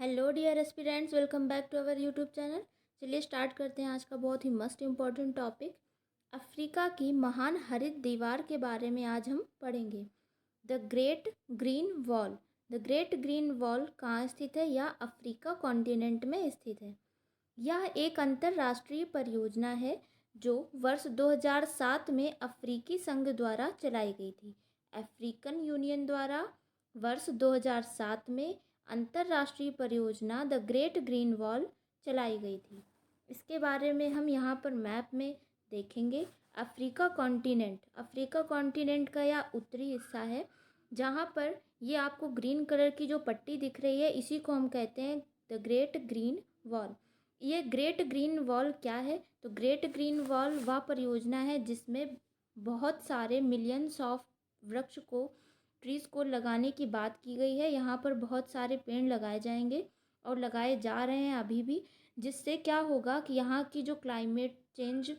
Hello dear aspirants, welcome back to our YouTube channel. चलिए start करते हैं आज का बहुत ही मस्ट इम्पॉर्टेंट टॉपिक। अफ्रीका की महान हरित दीवार के बारे में आज हम पढ़ेंगे। The great green wall. The great green wall कहाँ स्थित है? यह अफ्रीका कॉन्टिनेंट में स्थित है। यह एक अंतर्राष्ट्रीय परियोजना है जो वर्ष 2007 में अफ्रीकी संघ द्वारा चलाई गई थी। अफ्रीकन यूनियन द्वारा वर्ष 2007 में अंतर्राष्ट्रीय परियोजना द ग्रेट ग्रीन वॉल चलाई गई थी। इसके बारे में हम यहाँ पर मैप में देखेंगे। अफ्रीका कॉन्टिनेंट का यह उत्तरी हिस्सा है, जहाँ पर ये आपको ग्रीन कलर की जो पट्टी दिख रही है, इसी को हम कहते हैं द ग्रेट ग्रीन वॉल। ये ग्रेट ग्रीन वॉल क्या है? तो ग्रेट ग्रीन वॉल वह परियोजना है जिसमें बहुत सारे मिलियंस ऑफ वृक्ष को, ट्रीज़ को लगाने की बात की गई है। यहाँ पर बहुत सारे पेड़ लगाए जाएंगे और लगाए जा रहे हैं अभी भी, जिससे क्या होगा कि यहाँ की जो क्लाइमेट चेंज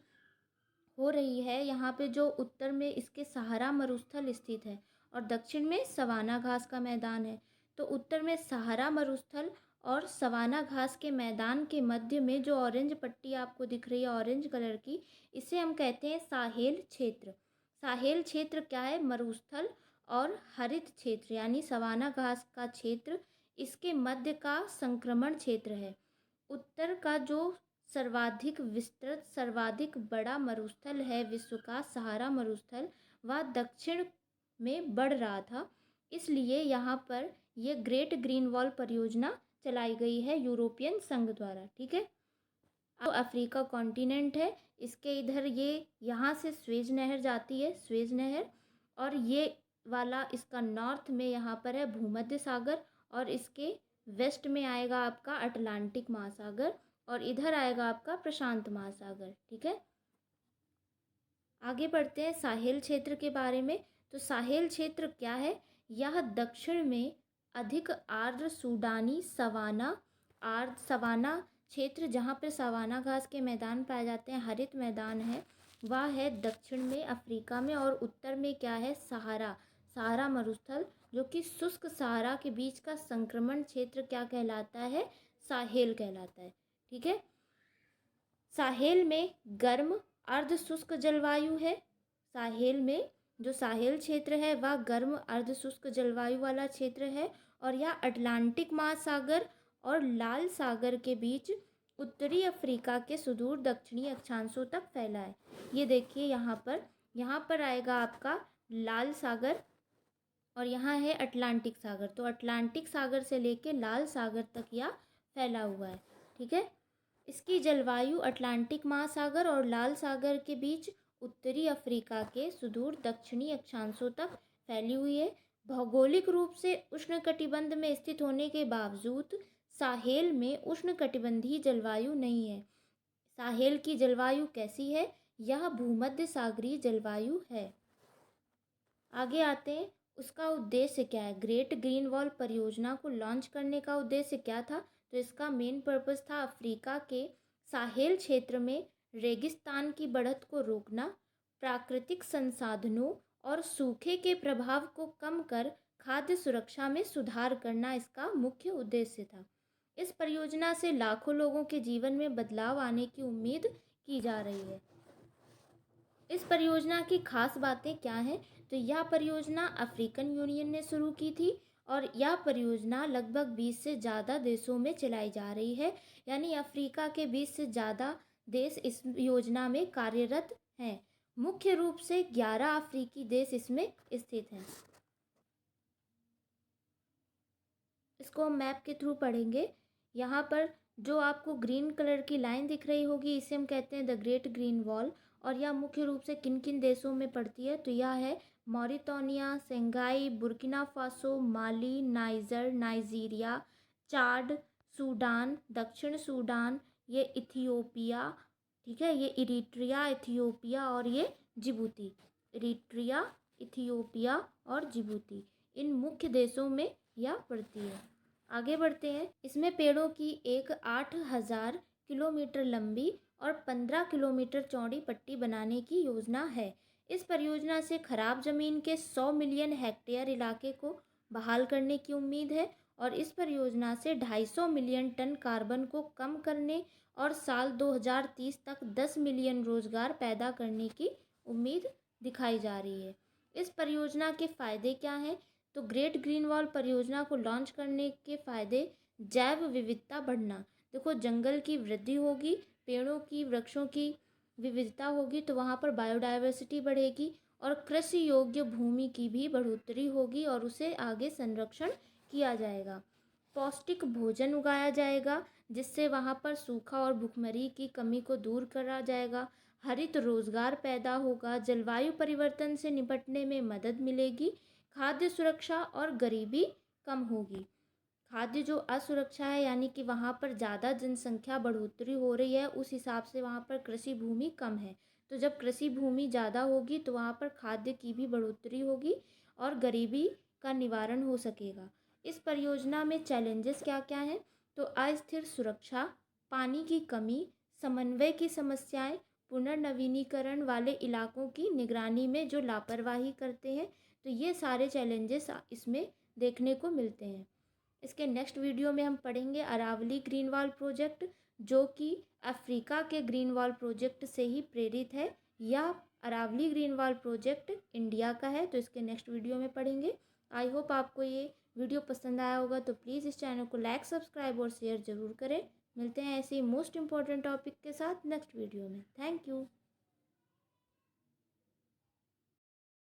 हो रही है, यहाँ पे जो उत्तर में इसके सहारा मरुस्थल स्थित है और दक्षिण में सवाना घास का मैदान है। तो उत्तर में सहारा मरुस्थल और सवाना घास के मैदान के मध्य में जो ऑरेंज पट्टी आपको दिख रही है, ऑरेंज कलर की, इसे हम कहते हैं साहेल क्षेत्र। साहेल क्षेत्र क्या है? मरुस्थल और हरित क्षेत्र यानी सवाना घास का क्षेत्र, इसके मध्य का संक्रमण क्षेत्र है। उत्तर का जो सर्वाधिक विस्तृत, सर्वाधिक बड़ा मरुस्थल है विश्व का, सहारा मरुस्थल, वह दक्षिण में बढ़ रहा था। इसलिए यहाँ पर यह ग्रेट ग्रीन वॉल परियोजना चलाई गई है यूरोपियन संघ द्वारा। ठीक है। अब अफ्रीका कॉन्टिनेंट है, इसके इधर ये यहाँ से स्वेज नहर जाती है, स्वेज नहर, और ये वाला इसका नॉर्थ में यहाँ पर है भूमध्य सागर, और इसके वेस्ट में आएगा आपका अटलांटिक महासागर, और इधर आएगा आपका प्रशांत महासागर। ठीक है। आगे बढ़ते हैं साहेल क्षेत्र के बारे में। तो साहेल क्षेत्र क्या है? यह दक्षिण में अधिक आर्द्र सूडानी सवाना क्षेत्र, जहाँ पर सवाना घास के मैदान पाए जाते हैं, हरित मैदान है, वह है दक्षिण में अफ्रीका में। और उत्तर में क्या है? सहारा मरुस्थल, जो कि शुष्क सहारा के बीच का संक्रमण क्षेत्र क्या कहलाता है? साहेल कहलाता है। ठीक है। साहेल में गर्म अर्ध शुष्क जलवायु है। साहेल में जो साहेल क्षेत्र है वह गर्म अर्ध शुष्क जलवायु वाला क्षेत्र है, और यह अटलांटिक महासागर और लाल सागर के बीच उत्तरी अफ्रीका के सुदूर दक्षिणी अक्षांशों तक फैला है। ये देखिए यहाँ पर आएगा आपका लाल सागर, और यहाँ है अटलांटिक सागर। तो अटलांटिक सागर से लेके लाल सागर तक यह फैला हुआ है। ठीक है। इसकी जलवायु अटलांटिक महासागर और लाल सागर के बीच उत्तरी अफ्रीका के सुदूर दक्षिणी अक्षांशों तक फैली हुई है। भौगोलिक रूप से उष्णकटिबंध में स्थित होने के बावजूद साहेल में उष्णकटिबंधीय जलवायु नहीं है। साहेल की जलवायु कैसी है? यह भूमध्य सागरीय जलवायु है। आगे आते हैं, उसका उद्देश्य क्या है? ग्रेट ग्रीन वॉल परियोजना को लॉन्च करने का उद्देश्य क्या था? तो इसका मेन पर्पस था अफ्रीका के साहेल क्षेत्र में रेगिस्तान की बढ़त को रोकना, प्राकृतिक संसाधनों और सूखे के प्रभाव को कम कर खाद्य सुरक्षा में सुधार करना इसका मुख्य उद्देश्य था। इस परियोजना से लाखों लोगों के जीवन में बदलाव आने की उम्मीद की जा रही है। इस परियोजना की खास बातें क्या हैं? तो यह परियोजना अफ्रीकन यूनियन ने शुरू की थी, और यह परियोजना लगभग 20 से ज़्यादा देशों में चलाई जा रही है। यानी अफ्रीका के 20 से ज़्यादा देश इस योजना में कार्यरत हैं। मुख्य रूप से 11 अफ्रीकी देश इसमें स्थित हैं। इसको हम मैप के थ्रू पढ़ेंगे। यहाँ पर जो आपको ग्रीन कलर की लाइन दिख रही होगी, इसे हम कहते हैं द ग्रेट ग्रीन वॉल, और यह मुख्य रूप से किन किन देशों में पड़ती है? तो यह है मॉरिटानिया, सेंगाई, बुर्किना फासो, माली, नाइजर, नाइजीरिया, चाड, सूडान, दक्षिण सूडान, ये इथियोपिया, ठीक है, ये इरिट्रिया, इथियोपिया, और ये जिबूती। इरिट्रिया, इथियोपिया और जिबूती, इन मुख्य देशों में यह पड़ती है। आगे बढ़ते हैं। इसमें पेड़ों की एक 8,000 किलोमीटर लंबी और 15 किलोमीटर चौड़ी पट्टी बनाने की योजना है। इस परियोजना से खराब जमीन के 100 मिलियन हेक्टेयर इलाके को बहाल करने की उम्मीद है, और इस परियोजना से 250 मिलियन टन कार्बन को कम करने और साल 2030 तक 10 मिलियन रोजगार पैदा करने की उम्मीद दिखाई जा रही है। इस परियोजना के फ़ायदे क्या हैं? तो ग्रेट ग्रीन वॉल परियोजना को लॉन्च करने के फ़ायदे: जैव विविधता बढ़ना। देखो, जंगल की वृद्धि होगी, पेड़ों की, वृक्षों की विविधता होगी तो वहाँ पर बायोडायवर्सिटी बढ़ेगी और कृषि योग्य भूमि की भी बढ़ोतरी होगी और उसे आगे संरक्षण किया जाएगा। पौष्टिक भोजन उगाया जाएगा जिससे वहाँ पर सूखा और भुखमरी की कमी को दूर करा जाएगा। हरित रोजगार पैदा होगा, जलवायु परिवर्तन से निपटने में मदद मिलेगी, खाद्य सुरक्षा और गरीबी कम होगी। खाद्य जो असुरक्षा है, यानी कि वहाँ पर ज़्यादा जनसंख्या बढ़ोतरी हो रही है, उस हिसाब से वहाँ पर कृषि भूमि कम है। तो जब कृषि भूमि ज़्यादा होगी तो वहाँ पर खाद्य की भी बढ़ोतरी होगी और गरीबी का निवारण हो सकेगा। इस परियोजना में चैलेंजेस क्या क्या हैं? तो अस्थिर सुरक्षा, पानी की कमी, समन्वय की समस्याएं, पुनर्नवीनीकरण वाले इलाकों की निगरानी में जो लापरवाही करते हैं, तो ये सारे चैलेंजेस इसमें देखने को मिलते हैं। इसके नेक्स्ट वीडियो में हम पढ़ेंगे अरावली ग्रीन वॉल प्रोजेक्ट, जो कि अफ्रीका के ग्रीन वॉल प्रोजेक्ट से ही प्रेरित है। या Aravalli green wall project India का है, तो इसके नेक्स्ट वीडियो में पढ़ेंगे। आई होप आपको ये वीडियो पसंद आया होगा, तो प्लीज़ इस चैनल को लाइक, सब्सक्राइब और शेयर ज़रूर करें। मिलते हैं ऐसे ही मोस्ट इम्पॉर्टेंट टॉपिक के साथ नेक्स्ट वीडियो में। Thank you.